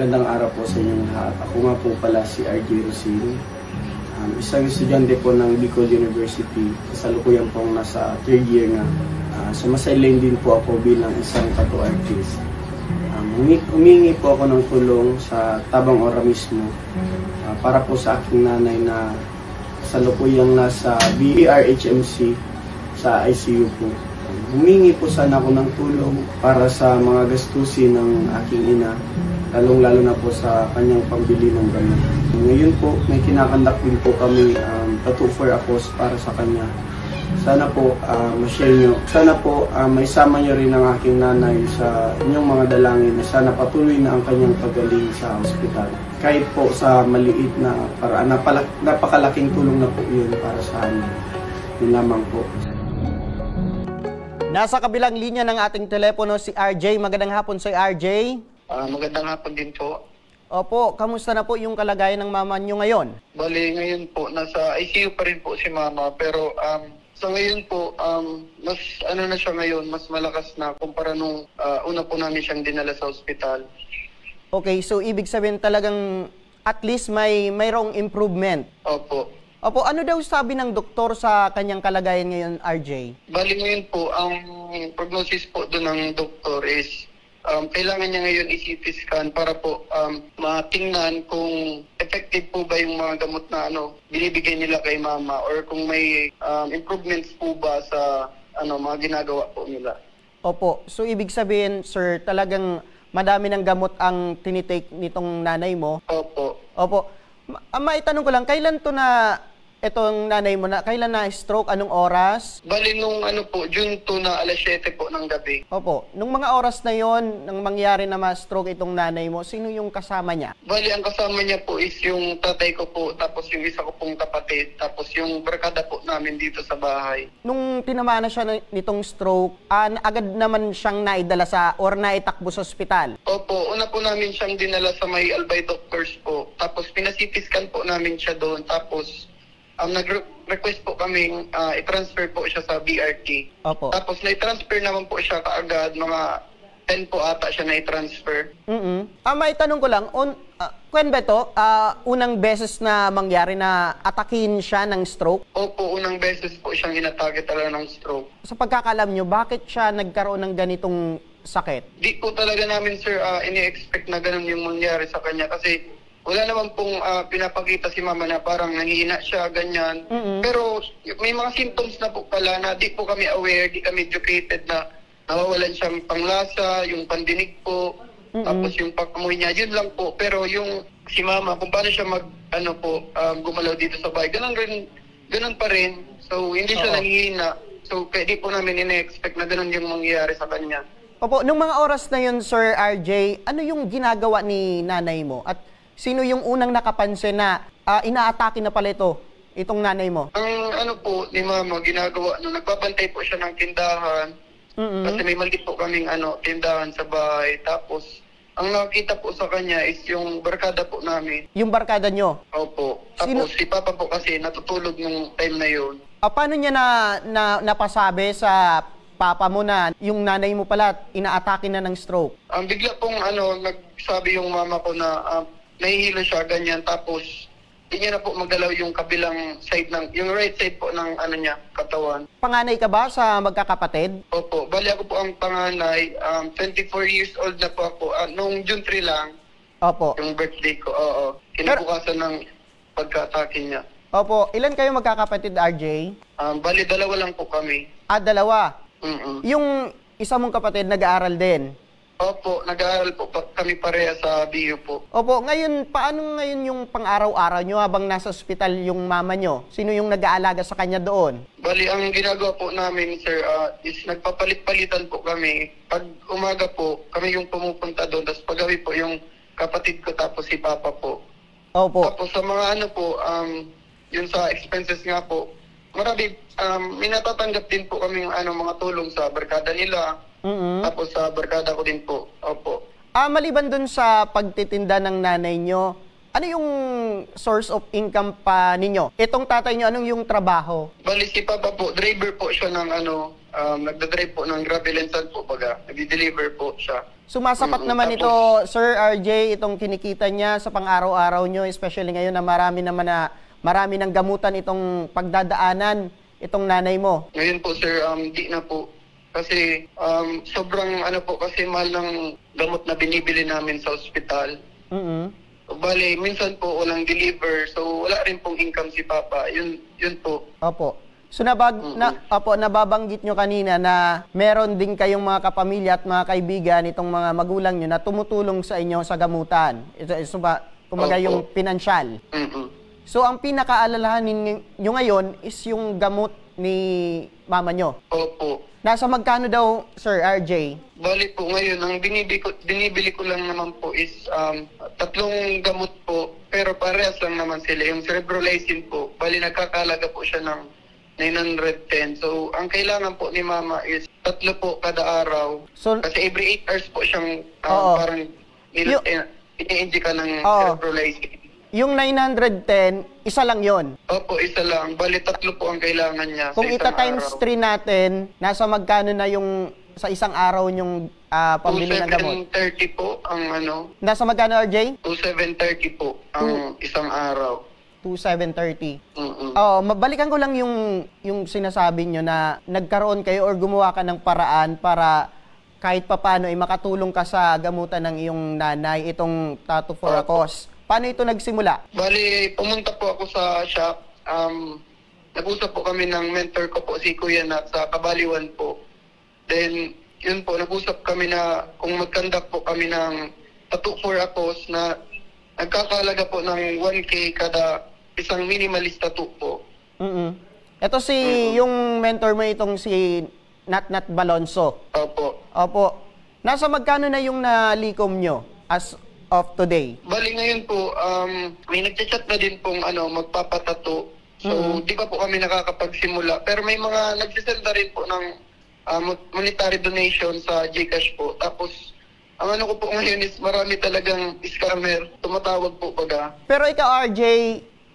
Magandang araw po sa inyong lahat. Ako nga po pala si RJ Rosino. Isang estudyante po ng Bicol University. Kasalukuyan pong nasa 3rd year nga. Sumasailain din po ako bilang isang tattoo artist. Humingi po ako ng tulong sa Tabang Ora mismo para po sa aking nanay na kasalukuyang nasa BRHMC sa ICU po. Humingi po sana ako ng tulong para sa mga gastusin ng aking ina, lalong-lalo na po sa kanyang pambili ng gamot. Ngayon po, may kinakandak din po kami tattoo for a cause para sa kanya. Sana po ma-share nyo. Sana po maisama nyo rin ang aking nanay sa inyong mga dalangin na sana patuloy na ang kanyang pagaling sa ospital. Kahit po sa maliit na paraan, napakalaking tulong na po yun para sa amin. Yun lamang po. Nasa kabilang linya ng ating telepono si RJ. Magandang hapon sa RJ. Magandang hapon din po. Opo, kamusta na po yung kalagayan ng mama nyo ngayon? Bali, ngayon po, nasa ICU pa rin po si mama. Pero sa ngayon po, mas ano na siya ngayon, mas malakas na kumpara nung una po namin siyang dinala sa ospital. Okay, so ibig sabihin talagang at least mayroong improvement. Opo. Opo, ano daw sabi ng doktor sa kanyang kalagayan ngayon, RJ? Bali ngayon po, ang prognosis po doon ng doktor is kailangan niya ngayon i-CT scan para po matingnan kung effective po ba yung mga gamot na binibigay nila kay mama or kung may improvements po ba sa mga ginagawa po nila. Opo, so ibig sabihin, sir, talagang madami ng gamot ang tinitake nitong nanay mo? Opo. Opo. Maitanong ko lang, kailan to na itong nanay mo kailan na stroke? Anong oras? Bali nung June 2 na alas 7 po ng gabi. Opo. Nung mga oras na yon, nang mangyari na ma-stroke itong nanay mo, sino yung kasama niya? Bali, ang kasama niya po is yung tatay ko po, tapos yung isa ko pong kapatid, tapos yung barkada po namin dito sa bahay. Nung tinamaan na siya nitong stroke, agad naman siyang naidala or naitakbo sa ospital? Opo. Una po namin siyang dinala sa may Albay Doctors po. Tapos pinasitiscan po namin siya doon. Tapos nag-request po kaming i-transfer po siya sa BRT. Opo. Tapos na-transfer naman po siya kaagad, mga 10 po ata siya na-transfer. Maitanong ko lang, kwen ba ito, unang beses na mangyari na atakin siya ng stroke? Opo, unang beses po siyang inatake talaga ng stroke. Sa pagkakalam nyo, bakit siya nagkaroon ng ganitong sakit? Di po talaga namin, sir, ini-expect na ganun yung mangyari sa kanya kasi wala naman pong pinapakita si mama na parang nanghihina siya, ganyan. Pero may mga symptoms na po pala na di po kami aware, di kami educated na nawawalan siyang panglasa, yung pandinig po, tapos yung pag-amoy niya, yun lang po. Pero yung si mama, kung paano siya gumalaw dito sa bahay, ganun pa rin. So hindi siya nanghihina. So di po namin ina-expect na ganun yung mangyayari sa kanya. Opo, nung mga oras na yun, Sir RJ, ano yung ginagawa ni nanay mo? At sino yung unang nakapansin na inaatake na pala itong nanay mo? Ang po ni mama ginagawa, nagbabantay po siya ng tindahan. Kasi may maliit po kaming tindahan sa bahay. Tapos, ang nakita po sa kanya is yung barkada po namin. Yung barkada nyo? Opo. Tapos si Papa po kasi natutulog nung time na yun. Paano niya napasabi sa papa mo na yung nanay mo pala inaatake na ng stroke? Bigla pong nagsabi yung mama ko na nahihilo siya, ganyan. Tapos, hindi niya na po magalaw yung kabilang side yung right side po ng niya, katawan. Panganay ka ba sa magkakapatid? Opo. Bali ako po ang panganay. 24 years old na po ako. Nung June 3 lang. Opo. Yung birthday ko. Oo. Kinabukasan ng pagka-atake niya. Opo. Ilan kayo magkakapatid, RJ? Bali, dalawa lang po kami. Dalawa? Yung isa mong kapatid nag-aaral din? Opo, nag-aaral po kami pareha sa BU po. Opo, paano ngayon yung pang-araw-araw nyo habang nasa ospital yung mama nyo? Sino yung nag-aalaga sa kanya doon? Bali, ang ginagawa po namin, sir, is nagpapalit-palitan po kami. Pag umaga po, kami yung pumupunta doon. Tapos paggabi po, yung kapatid ko tapos si Papa po. Opo. Tapos sa mga yun sa expenses nga po, marami, may natatanggap din po kami mga tulong sa barkada nila. Tapos sa barkada ko din po. Opo. Maliban dun sa pagtitinda ng nanay nyo, ano yung source of income pa ninyo? Itong tatay nyo, anong yung trabaho? Bali si Papa po, driver po siya ng nagdadrive po ng gravel and sand po baga. Nag-deliver po siya. Sumasapat naman ito, Sir RJ, itong kinikita niya sa pang-araw-araw nyo, especially ngayon na marami ng gamutan itong pagdadaanan itong nanay mo. Ngayon po sir, di na po. Kasi sobrang kasi mahal ng gamot na binibili namin sa ospital. Bale, minsan po walang deliver, so wala rin pong income si Papa. Yun po. Opo. So nababanggit nyo kanina na meron din kayong mga kapamilya at mga kaibigan itong mga magulang nyo na tumutulong sa inyo sa gamutan. Kumbaga yung pinansyal. So ang pinakaalalahanin nyo ngayon is yung gamot ni mama nyo. Opo. Nasa magkano daw, Sir RJ? Bali po ngayon, ang binibili ko lang naman po is 3 gamot po, pero parehas lang naman sila. Yung cerebrolizine po, bali nagkakalaga po siya ng 910. So, ang kailangan po ni Mama is 3 po kada araw. So, kasi every 8 hours po siyang parang ini-inject ka ng cerebrolizine. Yung 910, isa lang yon. Opo, isa lang. Bali, 3 po ang kailangan niya. Kung ita-times 3 natin, nasa magkano na yung sa isang araw yung pambili ng gamot? 2730 po ang Nasa magkano, RJ? 2730 po ang isang araw. 2730. Balikan ko lang yung sinasabi nyo na nagkaroon kayo or gumawa ka ng paraan para kahit papano ay makatulong ka sa gamutan ng iyong nanay, itong tattoo for a cause. Paano ito nagsimula? Bali, pumunta po ako sa shop. Nag-usap po kami ng mentor ko po, si Kuya Nat, sa Kabaliwan po. Then, yun po, nag-usap kami na kung mag-conduct po kami ng tattoo for a cause na nagkakalaga po ng 1K kada isang minimalist tattoo po. Ito yung mentor mo itong si Nat Balonso. Opo. Nasa magkano na yung nalikom nyo as of today? Bali ngayon po, may nagchat-chat na din pong magpapatato. So, di pa po kami nakakapagsimula. Pero may mga nagsisenda rin po ng monetary donation sa GCash po. Tapos, ang ko po ngayon is marami talagang scammer. Tumatawag po baga. Pero ikaw, RJ,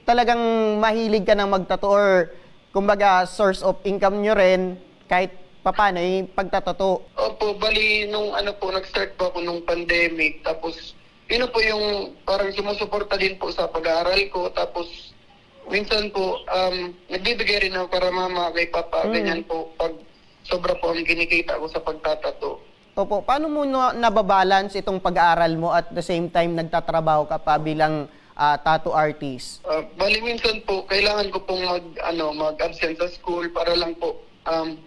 talagang mahilig ka ng magtato or kumbaga source of income nyo rin kahit papano yung pagtatato? Opo, bali nung nag-start po ako nung pandemic. Tapos, yun po yung parang sumusuporta din po sa pag-aaral ko. Tapos, minsan po, nagbibigay rin ako para mama kay Papa. Ganyan po, pag sobra po ang kinikita ko sa pagtatato. Opo, paano mo nababalance itong pag-aaral mo at the same time nagtatrabaho ka pa bilang tattoo artist? Bali minsan po, kailangan ko pong mag-absent sa school para lang po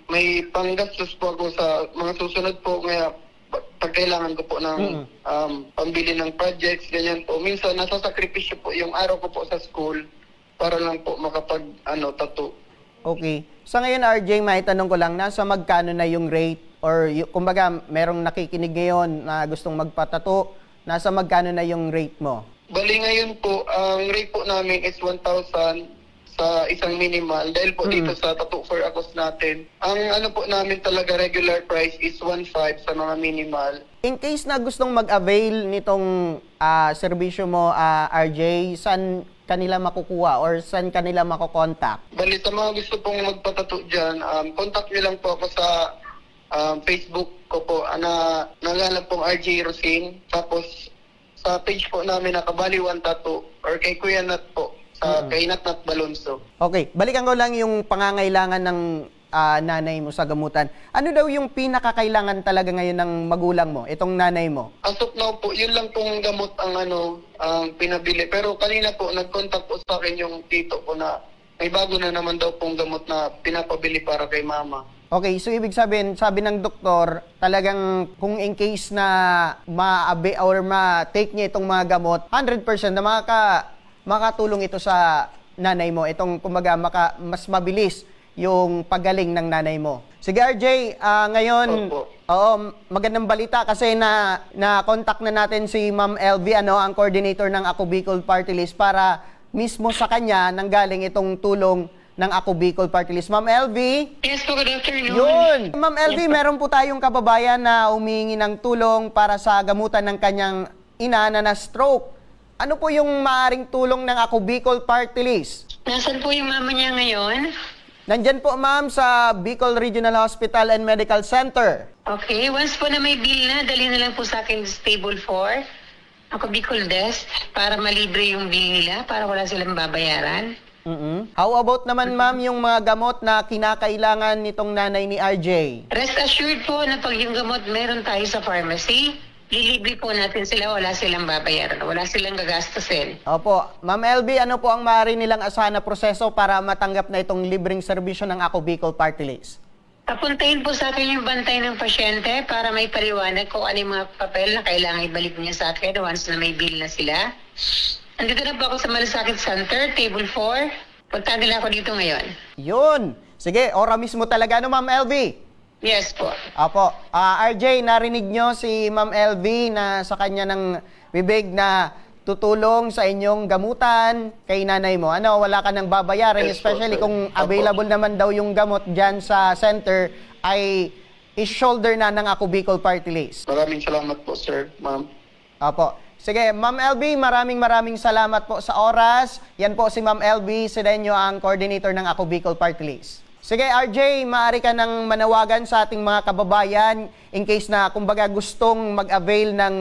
may panggastos po ako sa mga susunod po. Kaya pag kailangan ko po ng pambili ng projects, ganyan po. Minsan nasasakripisyo po yung araw ko po sa school para lang po tattoo. Okay. Sa ngayon, RJ, maitanong ko lang, nasa magkano na yung rate? Or kumbaga, merong nakikinig ngayon na gustong magpatato, nasa magkano na yung rate mo? Bali ngayon po, ang rate po namin is 1,000 sa isang minimal. Dahil po dito sa tattoo for a cause natin, ang po namin talaga regular price is 1,500 sa mga minimal. In case na gustong mag-avail nitong serbisyo mo, RJ, saan kanila makukuha or saan kanila makokontak? Bali, sa mga gusto pong magpatato dyan, contact nyo lang po ako sa Facebook ko po, nagalap pong RJ Rosin. Tapos, sa page po namin na Kabaliwan Tattoo or kay Kuya Nat po, kay Nat Balonso. Okay, balikan ko lang yung pangangailangan ng nanay mo sa gamutan. Ano daw yung pinakakailangan talaga ngayon ng magulang mo, itong nanay mo? As of now po, yun lang pong gamot ang pinabili. Pero kanina po, nag-contact po sa akin yung tito ko na may bago na naman daw pong gamot na pinapabili para kay mama. Okay, so ibig sabihin, sabi ng doktor, talagang kung in case na ma-abi or ma-take niya itong mga gamot, 100% na makatulong ito sa nanay mo. Itong kumbaga mas mabilis yung pagaling ng nanay mo. Sige RJ, ngayon, magandang balita kasi na-contact na natin si Ma'am LV, ang coordinator ng Ako Bicol Party List para mismo sa kanya nanggaling itong tulong ng Ako Bicol Party List. Ma'am LV? Yes po, good afternoon. Yun! Ma'am LV, meron po tayong kababayan na humingi ng tulong para sa gamutan ng kanyang ina na na-stroke. Ano po yung maaring tulong ng Ako Bicol Party List? Nasaan po yung mama niya ngayon? Nandyan po ma'am sa Bicol Regional Hospital and Medical Center. Okay, once po na may bill na, dali na lang po sa akin sa table 4. Ako Bicol Desk para malibre yung bill nila, para wala silang babayaran. How about naman ma'am yung mga gamot na kinakailangan nitong nanay ni RJ? Rest assured po na pag yung gamot meron tayo sa pharmacy, lilibre po natin sila, wala silang babayaran, wala silang gagastusin. Opo. Ma'am LB, ano po ang maaari nilang asahan na proseso para matanggap na itong libreng serbisyo ng Ako Bicol Party List? Papuntahin po sa akin yung bantay ng pasyente para may paliwanag kung ano yung mga papel na kailangan ibalik niya sa akin once na may bill na sila. Andito na po ako sa Malasakit Center, table 4. Punta nila ako dito ngayon. Yun. Sige, ora mismo talaga, no, Ma'am LV? Yes po. Opo. RJ, narinig nyo si Ma'am LV na sa kanya ng bibig na tutulong sa inyong gamutan kay nanay mo. Ano, wala ka nang babayaran, Yes, especially po, sir. kung available naman daw yung gamot dyan sa center ay is-shoulder na ng Ako Bicol Party List. Maraming salamat po, sir, ma'am. Opo. Sige, Ma'am LB, maraming salamat po sa oras. Yan po si Ma'am LB Sedeño, ang coordinator ng Ako Bicol Party List. Sige, RJ, maaari ka nang manawagan sa ating mga kababayan in case na kumbaga gustong mag-avail ng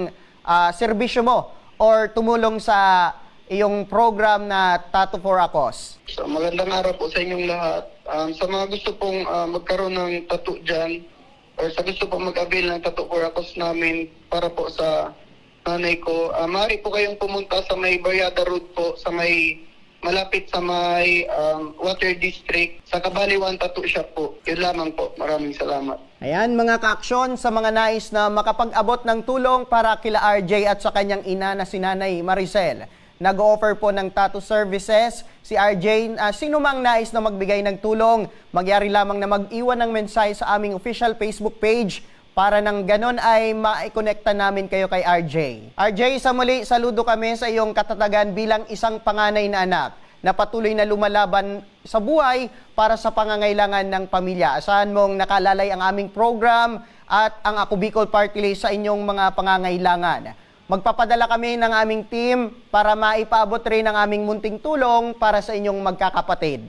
serbisyo mo or tumulong sa iyong program na Tattoo for a Cause. So, magandang araw po sa inyong lahat. Sa mga gusto pong magkaroon ng tattoo dyan, or sa gusto pong mag-avail ng Tattoo for a Cause namin para po sa nanay ko, maaari po kayong pumunta sa may Barriada Road po, sa may malapit sa may Water District, sa Kabaliwan Tattoo Shop po. Yun lamang po. Maraming salamat. Ayan mga ka-aksyon, sa mga nais na makapag-abot ng tulong para kila RJ at sa kanyang ina na si Nanay Maricel. Nag-offer po ng tattoo services si RJ. Sino mang nais na magbigay ng tulong, magyari lamang na mag-iwan ng mensahe sa aming official Facebook page para nang ganon ay maikonekta namin kayo kay RJ. RJ, sa muli, saludo kami sa iyong katatagan bilang isang panganay na anak na patuloy na lumalaban sa buhay para sa pangangailangan ng pamilya. Asahan mong nakalalay ang aming program at ang Ako Bicol Party List sa inyong mga pangangailangan. Magpapadala kami ng aming team para maipaabot rin ang aming munting tulong para sa inyong magkakapatid.